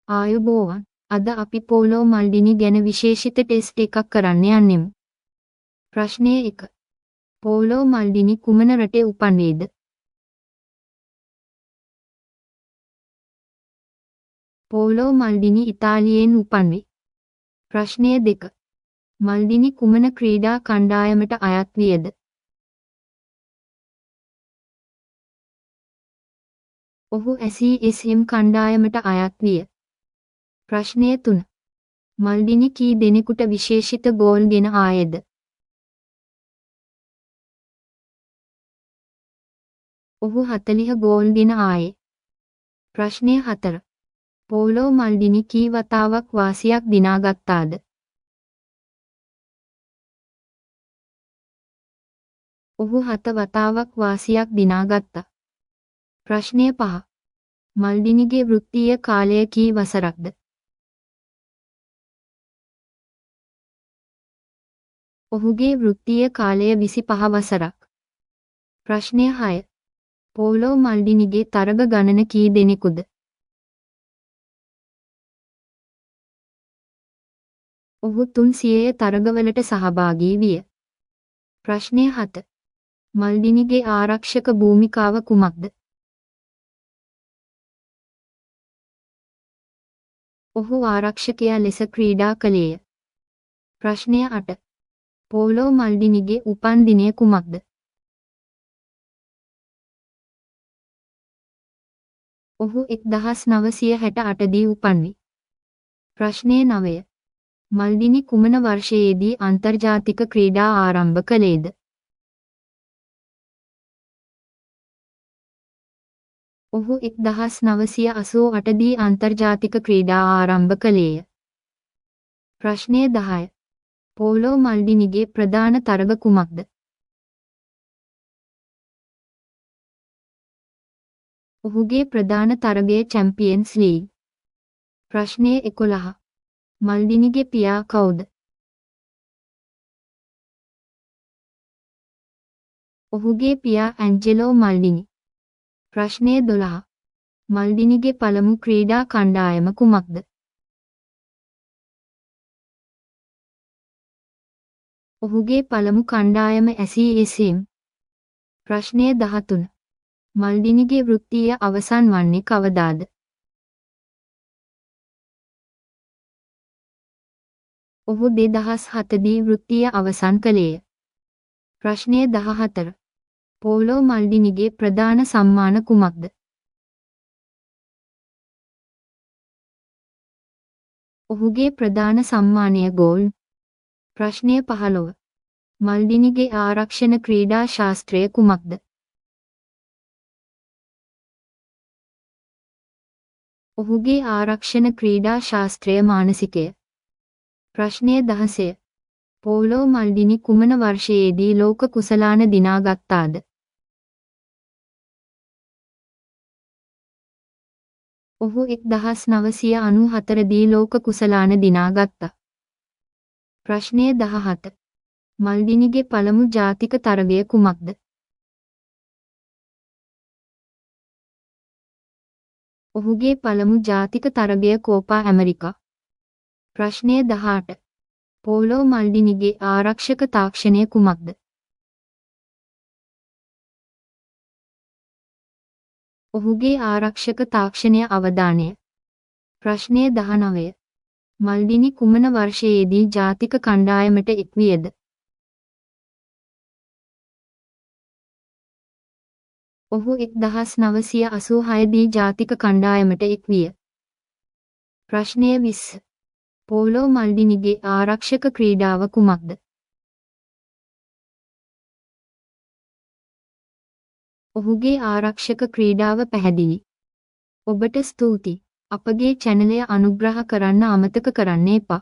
ආයුබෝවන්. අද අපි පෝලෝ මල්ඩිනි ගැන විශේෂිත ටෙස්ට් එකක් කරන්න යන්නෙමු. ප්‍රශ්නය 1. පෝලෝ මල්ඩිනි කුමන රටේ උපන්වේද? පෝලෝ මල්ඩිනි ඉතාලියෙන් උපන්වේ. ප්‍රශ්නය 2. මල්ඩිනි කුමන ක්‍රීඩා කණ්ඩායමට අයත් වියද? ඔහු SESM කණ්ඩායමට අයත් විය. ප්‍රශ්නය 3. මල්ඩිනි කී දෙනෙකුට විශේෂිත ගෝල් ගෙන ආයේද? ඔහු 40 ගෝල් ගෙන ආයේ. ප්‍රශ්නය 4. පෝලෝ මල්ඩිනි කී වතාවක් වාසියක් දිනාගත්තාද? ඔහු 7 වතාවක් වාසියක් දිනාගත්තා. ප්‍රශ්නය 5. මල්ඩිනිගේ වෘත්තීය කාලය කී වසරක්ද? ඔහුගේ වෘත්තීය කාලය 25 වසරක්. ප්‍රශ්නය 6. පෝලෝ මල්ඩිනිගේ තරග ගණන කී දෙනෙකුද? ඔහු 300 තරගවලට සහභාගී විය. ප්‍රශ්නය 7. මල්ඩිනිගේ ආරක්ෂක භූමිකාව කුමක්ද? ඔහු ආරක්ෂකයා ලෙස ක්‍රීඩා කළේය. ප්‍රශ්නය 8. පෝලෝ මල්ඩිනිගේ උපන් දිනය කුමක්ද? ඔහු 1968 දී උපන්වි. ප්‍රශ්නය 9. මල්ඩිනි කුමන වර්ෂයේදී අන්තර්ජාතික ක්‍රීඩා ආරම්භ කළේද? ඔහු 1988 දී අන්තර්ජාතික ක්‍රීඩා ආරම්භ කළේය. ප්‍රශ්නය 10. පෝලෝ මල්ඩිනිගේ ප්‍රධාන තරග කුමක්ද? ඔහුගේ ප්‍රධාන තරගය චැම්පියන්ස් ලීග්. ප්‍රශ්නය 11. මල්ඩිනිගේ පියා කවුද? ඔහුගේ පියා ඇන්ජෙලෝ මල්ඩිනි. ප්‍රශ්නය 12. මල්ඩිනිගේ පළමු ක්‍රීඩා කණ්ඩායම කුමක්ද? ඔහුගේ පළමු කණ්ඩායම SESM. ප්‍රශ්නය 13. මල්ඩිනිගේ වෘත්තීය අවසන් වන්නේ කවදාද? ඔහු 2007 දී වෘත්තීය අවසන් කළේය. ප්‍රශ්නය 14. පෝලෝ මල්ඩිනිගේ ප්‍රධාන සම්මාන කුමක්ද? ඔහුගේ ප්‍රධාන සම්මානය ගෝල්. ප්‍රශ්නය 15. මල්ඩිනිගේ ආරක්ෂණ ක්‍රීඩා ශාස්ත්‍රය කුමක්ද? ඔහුගේ ආරක්ෂණ ක්‍රීඩා ශාස්ත්‍රය මානසිකය. ප්‍රශ්නය 16. පෝලෝ මල්ඩිනි කුමන වර්ෂයේදී ලෝක කුසලාන දිනාගත්තාද? ඔහු 1994 දී ලෝක කුසලාන දිනාගත්තා. ප්‍රශ්නය 17. මල්ඩිනිගේ පළමු ජාතික තරගය කුමක්ද? ඔහුගේ පළමු ජාතික තරගය කෝපා ඇමරිකා. ප්‍රශ්නය 18. පෝලෝ මල්ඩිනිගේ ආරක්ෂක තාක්ෂණය කුමක්ද? ඔහුගේ ආරක්ෂක තාක්ෂණය අවධානය. ප්‍රශ්නය 19. මල්ඩිනි කුමන වර්ෂයේදී ජාතික කණ්ඩායමට එක්වියද? ඔහු 1986 දී ජාතික කණ්ඩායමට එක්විය. ප්‍රශ්නය 20. පෝලෝ මල්ඩිනිගේ ආරක්ෂක ක්‍රීඩාව කුමක්ද? ඔහුගේ ආරක්ෂක ක්‍රීඩාව පැහැදිලි. ඔබට ස්තුතියි. අපගේ චැනලය අනුග්‍රහ කරන්න අමතක කරන්න එපා.